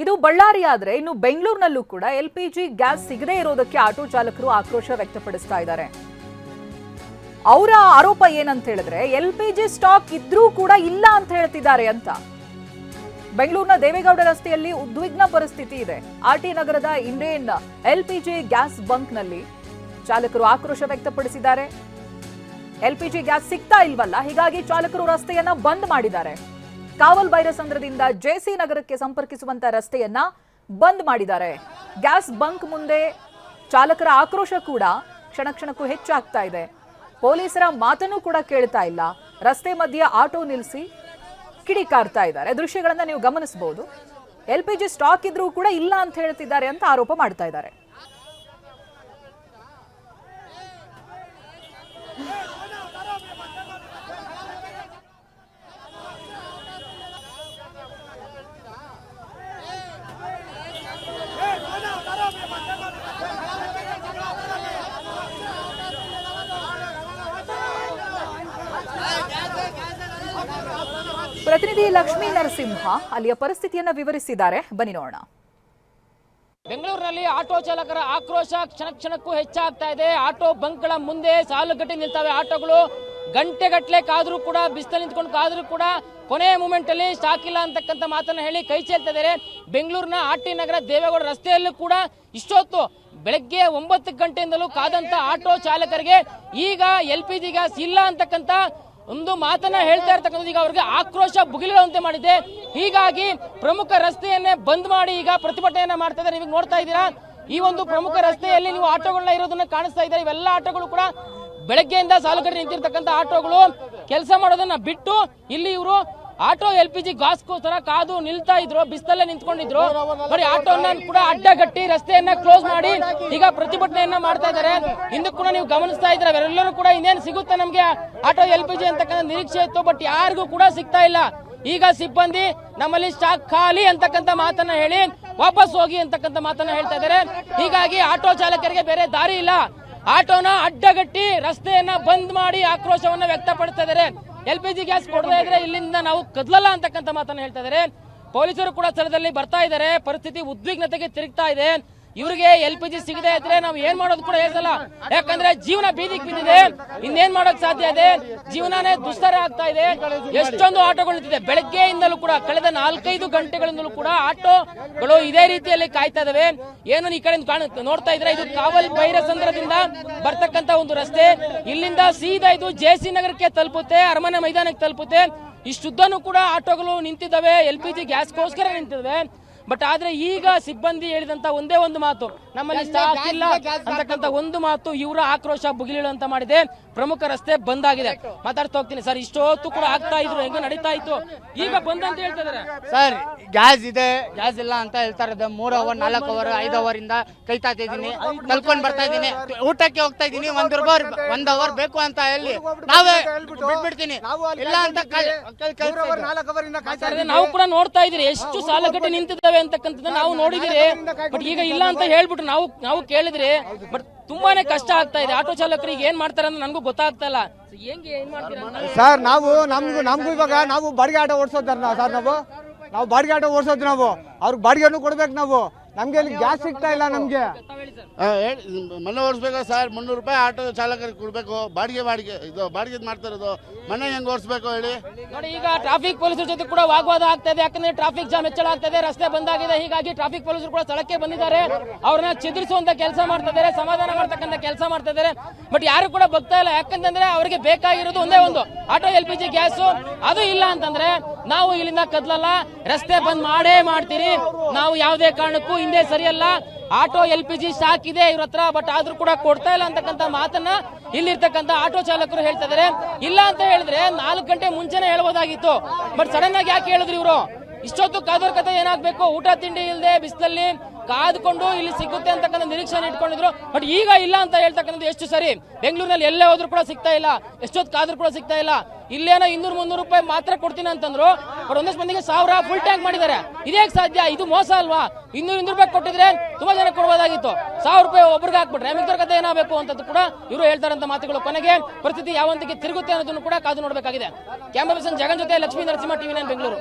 ಇದು ಬಳ್ಳಾರಿ ಆದ್ರೆ ಇನ್ನು ಬೆಂಗಳೂರಿನಲ್ಲೂ ಕೂಡ ಎಲ್ಪಿಜಿ ಗ್ಯಾಸ್ ಸಿಗದೇ ಇರೋದಕ್ಕೆ ಆಟೋ ಚಾಲಕರು ಆಕ್ರೋಶ ವ್ಯಕ್ತಪಡಿಸ್ತಾ ಇದ್ದಾರೆ. ಅವರ ಆರೋಪ ಏನಂತ ಹೇಳಿದ್ರೆ ಎಲ್ಪಿಜಿ ಸ್ಟಾಕ್ ಇದ್ರೂ ಕೂಡ ಇಲ್ಲ ಅಂತ ಹೇಳ್ತಿದ್ದಾರೆ ಅಂತ. ಬೆಂಗಳೂರಿನ ದೇವೇಗೌಡ ರಸ್ತೆಯಲ್ಲಿ ಉದ್ವಿಗ್ನ ಪರಿಸ್ಥಿತಿ ಇದೆ. ಆರ್ಟಿ ನಗರದ ಇಂಡಿಯನ್ ಎಲ್ಪಿಜಿ ಗ್ಯಾಸ್ ಬಂಕ್ನಲ್ಲಿ ಚಾಲಕರು ಆಕ್ರೋಶ ವ್ಯಕ್ತಪಡಿಸಿದ್ದಾರೆ. ಎಲ್ಪಿಜಿ ಗ್ಯಾಸ್ ಸಿಗ್ತಾ ಇಲ್ವಲ್ಲ, ಹೀಗಾಗಿ ಚಾಲಕರು ರಸ್ತೆಯನ್ನ ಬಂದ್ ಮಾಡಿದ್ದಾರೆ. ಕಾವಲ್ ಬೈರಸಂದ್ರದಿಂದ ಜೆಸಿ ನಗರಕ್ಕೆ ಸಂಪರ್ಕಿಸುವಂತ ರಸ್ತೆಯನ್ನ ಬಂದ್ ಮಾಡಿದ್ದಾರೆ. ಗ್ಯಾಸ್ ಬಂಕ್ ಮುಂದೆ ಚಾಲಕರ ಆಕ್ರೋಶ ಕೂಡ ಕ್ಷಣ ಕ್ಷಣಕ್ಕೂ ಹೆಚ್ಚಾಗ್ತಾ ಇದೆ. ಪೊಲೀಸರ ಮಾತನ್ನು ಕೂಡ ಕೇಳ್ತಾ ಇಲ್ಲ. ರಸ್ತೆ ಮಧ್ಯೆ ಆಟೋ ನಿಲ್ಲಿಸಿ ಕಿಡಿಕಾರ್ತಾ ಇದ್ದಾರೆ. ದೃಶ್ಯಗಳನ್ನ ನೀವು ಗಮನಿಸಬಹುದು. ಎಲ್ಪಿಜಿ ಸ್ಟಾಕ್ ಇದ್ರೂ ಕೂಡ ಇಲ್ಲ ಅಂತ ಹೇಳ್ತಿದ್ದಾರೆ ಅಂತ ಆರೋಪ ಮಾಡ್ತಾ ಇದ್ದಾರೆ. ಪ್ರತಿನಿಧಿ ಲಕ್ಷ್ಮೀ ನರಸಿಂಹ ಅಲ್ಲಿಯ ಪರಿಸ್ಥಿತಿಯನ್ನು ವಿವರಿಸಿದ್ದಾರೆ. ಬನ್ನಿ ನೋಡೋಣ. ಬೆಂಗಳೂರಿನಲ್ಲಿ ಆಟೋ ಚಾಲಕರ ಆಕ್ರೋಶ ಕ್ಷಣ ಕ್ಷಣಕ್ಕೂ ಹೆಚ್ಚಾಗ್ತಾ ಇದೆ. ಆಟೋ ಬಂಕ್ಗಳ ಮುಂದೆ ಸಾಲುಗಟ್ಟಿ ನಿಲ್ತವೆ ಆಟೋಗಳು. ಗಂಟೆಗಟ್ಟಲೆ ಕಾದ್ರೂ ಕೂಡ, ಬಿಸಿಲು ನಿಂತ್ಕೊಂಡು ಕಾದ್ರೂ ಕೂಡ ಕೊನೆಯ ಮೂಮೆಂಟ್ ಅಲ್ಲಿ ಸ್ಟಾಕ್ ಇಲ್ಲ ಅಂತಕ್ಕಂಥ ಮಾತನ್ನ ಹೇಳಿ ಕೈ ಚೆಲ್ತಾ ಇದ್ದಾರೆ. ಬೆಂಗಳೂರಿನ ಆರ್ಟಿ ನಗರ ದೇವೇಗೌಡ ರಸ್ತೆಯಲ್ಲೂ ಕೂಡ ಇಷ್ಟೊತ್ತು ಬೆಳಗ್ಗೆ 9 ಗಂಟೆಯಿಂದಲೂ ಕಾದಂತ ಆಟೋ ಚಾಲಕರಿಗೆ ಈಗ ಎಲ್ಪಿಜಿ ಗ್ಯಾಸ್ ಇಲ್ಲ ಅಂತಕ್ಕಂಥ ಒಂದು ಮಾತನ್ನ ಹೇಳ್ತಾ ಇರ್ತಕ್ಕಂಥದ್ದು ಈಗ ಅವ್ರಿಗೆ ಆಕ್ರೋಶ ಭುಗಿಲುವಂತೆ ಮಾಡಿದೆ. ಹೀಗಾಗಿ ಪ್ರಮುಖ ರಸ್ತೆಯನ್ನೇ ಬಂದ್ ಮಾಡಿ ಈಗ ಪ್ರತಿಭಟನೆಯನ್ನ ಮಾಡ್ತಾ ಇದ್ದಾರೆ. ನೀವು ನೋಡ್ತಾ ಇದ್ದೀರಾ, ಈ ಒಂದು ಪ್ರಮುಖ ರಸ್ತೆಯಲ್ಲಿ ನೀವು ಆಟೋಗಳನ್ನ ಇರೋದನ್ನ ಕಾಣಿಸ್ತಾ ಇದ್ದಾರೆ. ಇವೆಲ್ಲ ಆಟೋಗಳು ಕೂಡ ಬೆಳಗ್ಗೆಯಿಂದ ಸಾಲುಗಟ್ಟಿ ನಿಂತಿರ್ತಕ್ಕಂಥ ಆಟೋಗಳು. ಕೆಲಸ ಮಾಡೋದನ್ನ ಬಿಟ್ಟು ಇಲ್ಲಿ ಇವರು ಆಟೋ ಎಲ್ಪಿಜಿ ಗ್ಯಾಸ್ಗೋಸ್ಕರ ಕಾದು ನಿಲ್ತಾ ಇದ್ರು, ಬಿಸಿಲಲ್ಲೇ ನಿಂತ್ಕೊಂಡಿದ್ರು. ನೋಡಿ, ಆಟೋನ ಕೂಡ ಅಡ್ಡಗಟ್ಟಿ ರಸ್ತೆಯನ್ನ ಕ್ಲೋಸ್ ಮಾಡಿ ಈಗ ಪ್ರತಿಭಟನೆಯನ್ನ ಮಾಡ್ತಾ ಇದ್ದಾರೆ. ಹಿಂದೂ ಕೂಡ ನೀವು ಗಮನಿಸ್ತಾ ಇದ್ರೆ ಅವರೆಲ್ಲರೂ ಕೂಡ ಇನ್ನೇನು ಸಿಗುತ್ತೆ ನಮ್ಗೆ ಆಟೋ ಎಲ್ಪಿಜಿ ಅಂತಕ್ಕಂಥ ನಿರೀಕ್ಷೆ ಇತ್ತು, ಬಟ್ ಯಾರಿಗೂ ಕೂಡ ಸಿಗ್ತಾ ಇಲ್ಲ. ಈಗ ಸಿಬ್ಬಂದಿ ನಮ್ಮಲ್ಲಿ ಸ್ಟಾಕ್ ಖಾಲಿ ಅಂತಕ್ಕಂಥ ಮಾತನ್ನ ಹೇಳಿ ವಾಪಸ್ ಹೋಗಿ ಅಂತಕ್ಕಂಥ ಮಾತನ್ನ ಹೇಳ್ತಾ ಇದ್ದಾರೆ. ಹೀಗಾಗಿ ಆಟೋ ಚಾಲಕರಿಗೆ ಬೇರೆ ದಾರಿ ಇಲ್ಲ. ಆಟೋನ ಅಡ್ಡಗಟ್ಟಿ ರಸ್ತೆಯನ್ನ ಬಂದ್ ಮಾಡಿ ಆಕ್ರೋಶವನ್ನ ವ್ಯಕ್ತಪಡಿಸ್ತಾ ಇದ್ದಾರೆ. ಎಲ್ಪಿಜಿ ಗ್ಯಾಸ್ ಕೊಡದೇ ಇದ್ರೆ ಇಲ್ಲಿಂದ ನಾವು ಕದಲಲ್ಲ ಅಂತಕ್ಕಂಥ ಮಾತನ್ನ ಹೇಳ್ತಾ ಇದ್ದಾರೆ. ಪೊಲೀಸರು ಕೂಡ ಸ್ಥಳದಲ್ಲಿ ಬರ್ತಾ ಇದ್ದಾರೆ. ಪರಿಸ್ಥಿತಿ ಉದ್ವಿಗ್ನತೆಗೆ ತಿರುಗ್ತಾ ಇದೆ. ಇವರಿಗೆ ಎಲ್ಪಿಜಿ ಸಿಗದೆ ಇದ್ರೆ ನಾವು ಏನ್ ಮಾಡೋದು ಕೂಡ ಹೇಳಲ್ಲ. ಯಾಕಂದ್ರೆ ಜೀವನ ಬೀದಿಗೆ ಬಿದ್ದಿದೆ, ಇನ್ನೇನ್ ಮಾಡೋಕ್ ಸಾಧ್ಯ ಇದೆ? ಜೀವನನೇ ದುಸ್ತರ ಆಗ್ತಾ ಇದೆ. ಎಷ್ಟೊಂದು ಆಟೋಗಳು ನಿಂತಿದೆ. ಬೆಳಗ್ಗೆಯಿಂದಲೂ ಕೂಡ ಕಳೆದ 4-5 ಗಂಟೆಗಳಿಂದಲೂ ಕೂಡ ಆಟೋಗಳು ಇದೇ ರೀತಿಯಲ್ಲಿ ಕಾಯ್ತಾ ಇದಾವೆ. ಏನು ಈ ಕಡೆ ನೋಡ್ತಾ ಇದ್ರೆ ಇದು ಕಾವಲ್ ಬೈರಸಂದ್ರದಿಂದ ಬರ್ತಕ್ಕಂತ ಒಂದು ರಸ್ತೆ. ಇಲ್ಲಿಂದ ಸೀದಾ ಇದು ಜೆಸಿ ನಗರಕ್ಕೆ ತಲುಪುತ್ತೆ, ಅರಮನೆ ಮೈದಾನಕ್ಕೆ ತಲುಪುತ್ತೆ. ಇಷ್ಟುದ್ದನೂ ಕೂಡ ಆಟೋಗಳು ನಿಂತಿದ್ದಾವೆ, ಎಲ್ಪಿಜಿ ಗ್ಯಾಸ್ಗೋಸ್ಕರ ನಿಂತಿದ್ದಾವೆ. ಬಟ್ ಆದ್ರೆ ಈಗ ಸಿಬ್ಬಂದಿ ಹೇಳಿದಂತ ಒಂದೇ ಒಂದು ಮಾತು, ನಮ್ಮಲ್ಲಿ ಸ್ಟಾಕ್ ಇಲ್ಲ ಅಂತಕ್ಕಂಥ ಒಂದು ಮಾತು ಇವರ ಆಕ್ರೋಶ ಭುಗಿಲುವಂತ ಮಾಡಿದೆ. ಪ್ರಮುಖ ರಸ್ತೆ ಬಂದ್ ಆಗಿದೆ. ಮಾತಾಡ್ತಾ ಹೋಗ್ತೀನಿ ಸರ್, ಇಷ್ಟೊತ್ತು ಕೂಡ ಆಗ್ತಾ ಇದ್ರು, ಹೆಂಗ ನಡೀತಾ ಇತ್ತು, ಈಗ ಬಂದ್ ಅಂತ ಹೇಳ್ತಾ ಇದಾರೆ. ಸರ್ ಗ್ಯಾಸ್ ಇದೆ, ಗ್ಯಾಸ್ ಇಲ್ಲ ಅಂತ ಹೇಳ್ತಾ ಇರೋದು. 3 ಅವರ್ 4 ಅವರ್ 5 ಅವರ್ ಇಂದ ಕೈತಾ ಇದ್ದೀನಿ, ಕಲ್ಕೊಂಡ್ ಬರ್ತಾ ಇದ್ದೀನಿ, ಊಟಕ್ಕೆ ಹೋಗ್ತಾ ಇದ್ದೀನಿ. 1 ಅವರ್ ಬೇಕು ಅಂತ ಹೇಳಿ ನಾವೇ ಬಿಟ್ಬಿಡ್ತೀನಿ, ಇಲ್ಲ ಅಂತ ನಾವು ಕೂಡ ನೋಡ್ತಾ ಇದೀರಿ ಎಷ್ಟು ಸಾಲಗಟ್ಟಿ ನಿಂತಿದ್ದಾವೆ ಅಂತಕ್ಕಂಥದ್ದು ನಾವು ನೋಡಿದಿರಿ. ಬಟ್ ಈಗ ಇಲ್ಲ ಅಂತ ಹೇಳ್ಬಿಟ್ಟು ನಾವು ಕೇಳಿದ್ರಿ. ಬಟ್ ತುಂಬಾನೇ ಕಷ್ಟ ಆಗ್ತಾ ಇದೆ. ಆಟೋ ಚಾಲಕರಿಗೆ ಏನ್ ಮಾಡ್ತಾರೆ ಅಂತ ನನಗೂ ಗೊತ್ತಾಗ್ತಾ ಇಲ್ಲ. ಹೆಂಗೆ ಏನ್ ಮಾಡ್ತೀರಾ ಸರ್? ನಮಗೂ ಇವಾಗ ನಾವು ಬಾಡಿಗೆ ಆಟೋ ಓಡಿಸೋದಾರ ಸರ್. ನಾವು ಬಾಡಿಗೆ ಆಟೋ ಓಡಿಸೋದು, ನಾವು ಅವ್ರಿಗೆ ಬಾಡಿಗೆನೂ ಕೊಡ್ಬೇಕು. ನಮ್ಗೆ ಇಲ್ಲಿ ಗ್ಯಾಸ್ ಸಿಗ್ತಾ ಇಲ್ಲ. ನಮ್ಗೆ ಮನೆ ಓಡಿಸ್ಬೇಕು ಸರ್. 300 ರೂಪಾಯಿ ಆಟೋ ಚಾಲಕರಿಗೆ ಕೊಡ್ಬೇಕು. ಇದು ಬಾಡಿಗೆ ಮಾಡ್ತಾ ಇರೋದು. ಮನೆ ಹೆಂಗ್ ಓಡಿಸ್ಬೇಕು ಹೇಳಿ? ನೋಡಿ, ಈಗ ಟ್ರಾಫಿಕ್ ಪೊಲೀಸರ ಜೊತೆ ಕೂಡ ವಾಗ್ವಾದ ಆಗ್ತಾ ಇದೆ. ಯಾಕಂದ್ರೆ ಟ್ರಾಫಿಕ್ ಜಾಮ್ ಹೆಚ್ಚಳ ಆಗ್ತಾ ಇದೆ, ರಸ್ತೆ ಬಂದಾಗಿದೆ. ಹೀಗಾಗಿ ಟ್ರಾಫಿಕ್ ಪೊಲೀಸರು ಕೂಡ ಸ್ಥಳಕ್ಕೆ ಬಂದಿದ್ದಾರೆ. ಅವ್ರನ್ನ ಚಿದ್ರಿಸುವಂತ ಕೆಲಸ ಮಾಡ್ತಾ ಇದ್ದಾರೆ, ಸಮಾಧಾನ ಮಾಡ್ತಕ್ಕಂಥ ಕೆಲಸ ಮಾಡ್ತಾ ಇದ್ದಾರೆ. ಬಟ್ ಯಾರು ಕೂಡ ಬರ್ತಾ ಇಲ್ಲ. ಯಾಕಂತಂದ್ರೆ ಅವರಿಗೆ ಬೇಕಾಗಿರೋದು ಒಂದೇ ಒಂದು ಆಟೋ ಎಲ್ಪಿಜಿ ಗ್ಯಾಸ್. ಅದು ಇಲ್ಲ ಅಂತಂದ್ರೆ ನಾವು ಇಲ್ಲಿಂದ ಕದಲಲ್ಲ, ರಸ್ತೆ ಬಂದ್ ಮಾಡೇ ಮಾಡ್ತೀರಿ. ನಾವು ಯಾವುದೇ ಕಾರಣಕ್ಕೂ ಹಿಂದೆ ಸರಿಯಲ್ಲ. ಆಟೋ ಎಲ್ಪಿಜಿ ಸ್ಟಾಕ್ ಇದೆ ಇವ್ರ ಹತ್ರ, ಬಟ್ ಆದ್ರೂ ಕೂಡ ಕೊಡ್ತಾ ಇಲ್ಲ ಅಂತಕ್ಕಂಥ ಮಾತನ್ನ ಇಲ್ಲಿರ್ತಕ್ಕಂಥ ಆಟೋ ಚಾಲಕರು ಹೇಳ್ತಾ ಇದಾರೆ. ಇಲ್ಲ ಅಂತ ಹೇಳಿದ್ರೆ 4 ಗಂಟೆ ಮುಂಚೆನೆ ಹೇಳ್ಬೋದಾಗಿತ್ತು. ಬಟ್ ಸಡನ್ ಆಗಿ ಯಾಕೆ ಹೇಳಿದ್ರು ಇವರು? ಇಷ್ಟೊತ್ತು ಕಾದೋರ್ ಕತೆ ಏನಾಗ್ಬೇಕು? ಊಟ ತಿಂಡಿ ಇಲ್ಲದೆ ಬಿಸಿಲಲ್ಲಿ ಕಾದ್ಕೊಂಡು ಇಲ್ಲಿ ಸಿಗುತ್ತೆ ಅಂತಕ್ಕಂಥ ನಿರೀಕ್ಷೆ ಇಟ್ಕೊಂಡಿದ್ರು. ಬಟ್ ಈಗ ಇಲ್ಲ ಅಂತ ಹೇಳ್ತಕ್ಕಂಥದ್ದು ಎಷ್ಟು ಸರಿ? ಬೆಂಗಳೂರಿನಲ್ಲಿ ಎಲ್ಲೇ ಹೋದ್ರು ಕೂಡ ಸಿಗ್ತಾ ಇಲ್ಲ, ಎಷ್ಟೊತ್ತು ಕಾದ್ರೂ ಕೂಡ ಸಿಗ್ತಾ ಇಲ್ಲ. ಇಲ್ಲೇನೋ 200-300 ರೂಪಾಯಿ ಮಾತ್ರ ಕೊಡ್ತೀನಿ ಅಂತಂದ್ರು. ಬಟ್ ಒಂದಷ್ಟು ಮಂದಿಗೆ 1000 ಫುಲ್ ಟ್ಯಾಂಕ್ ಮಾಡಿದ್ದಾರೆ. ಇದೇ ಸಾಧ್ಯ? ಇದು ಮೋಸ ಅಲ್ವಾ? 200 ರೂಪಾಯಿ ಕೊಟ್ಟಿದ್ರೆ ತುಂಬಾ ಜನ ಕೊಡಬಹುದಾಗಿತ್ತು. 1000 ರೂಪಾಯಿ ಒಬ್ರಿಗೆ ಹಾಕ್ಬಿಟ್ರೆ ಮಿಕ್ದವ್ರ ಕತೆ ಏನಾಗಬೇಕು ಅಂತದ್ದು ಕೂಡ ಇವರು ಹೇಳ್ತಾರಂತ ಮಾತುಗಳು. ಕೊನೆಗೆ ಪರಿಸ್ಥಿತಿ ಯಾವಂತಿಗೆ ತಿರುಗುತ್ತೆ ಅನ್ನೋದನ್ನು ಕೂಡ ಕಾದು ನೋಡಬೇಕಾಗಿದೆ. ಕ್ಯಾಮರಾ ಪರ್ಸನ್ ಜಗನ್ ಜೊತೆ ಲಕ್ಷ್ಮೀ ನರಸಿಂಹ, TV9 ಬೆಂಗಳೂರು.